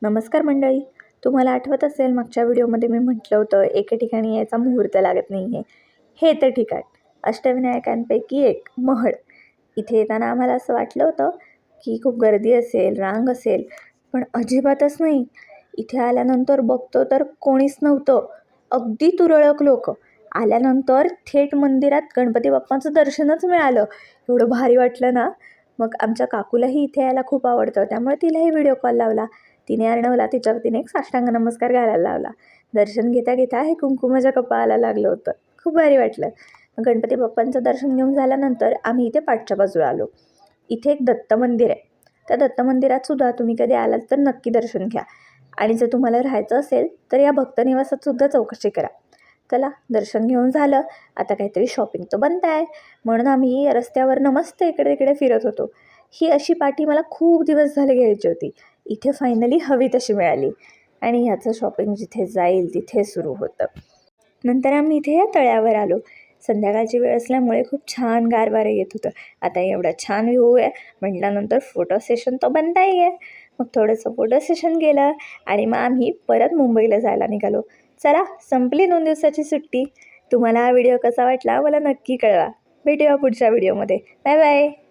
नमस्कार मंडळी. तुम्हाला आठवत असेल मागच्या व्हिडिओमध्ये मी म्हटलं होतं एके ठिकाणी यायचा मुहूर्त लागत नाही आहे. हे तर ठिकाण अष्टविनायकांपैकी एक महड. इथे येताना आम्हाला असं वाटलं होतं की खूप गर्दी असेल, रांग असेल, पण अजिबातच नाही. इथे आल्यानंतर बघतो तर कोणीच नव्हतं, अगदी तुरळक लोक. आल्यानंतर थेट मंदिरात गणपती बाप्पांचं दर्शनच मिळालं. एवढं भारी वाटलं ना. मग आमच्या काकूलाही इथे यायला खूप आवडतं, त्यामुळे तिलाही व्हिडिओ कॉल लावला. तिने अर्णवला तिच्या वतीने एक साष्टांग नमस्कार घालायला लावला. दर्शन घेता घेता हे कुंकुमाच्या कपाळाला लागलं होतं. खूप भारी वाटलं. गणपती बाप्पांचं दर्शन घेऊन झाल्यानंतर आम्ही इथे पाठच्या बाजूला आलो. इथे एक दत्त मंदिर आहे. त्या दत्त मंदिरात सुद्धा तुम्ही कधी आलात तर नक्की दर्शन घ्या. आणि जर तुम्हाला राहायचं असेल तर या भक्तनिवासात सुद्धा चौकशी करा. चला, दर्शन घेऊन झालं. आता काहीतरी शॉपिंग तर बनत आहे, म्हणून आम्ही रस्त्यावरनं मस्त इकडे तिकडे फिरत होतो. ही अशी पाटी मला खूप दिवस झाले घ्यायची होती. इथे फायनली हवी तशी मिळाली आणि ह्याचं शॉपिंग जिथे जाईल तिथे सुरू होतं. नंतर आम्ही इथे या तळ्यावर आलो. संध्याकाळची वेळ असल्यामुळे खूप छान गारवारं येत होतं. आता एवढा छान व्ह्यू आहे म्हटल्यानंतर फोटो सेशन तर बनताही आहे. मग थोडंसं फोटो सेशन केलं आणि मग आम्ही परत मुंबईला जायला निघालो. चला, संपली 2 दिवसाची सुट्टी. तुम्हाला हा व्हिडिओ कसा वाटला मला नक्की कळवा. भेटूया पुढच्या व्हिडिओमध्ये. Bye bye.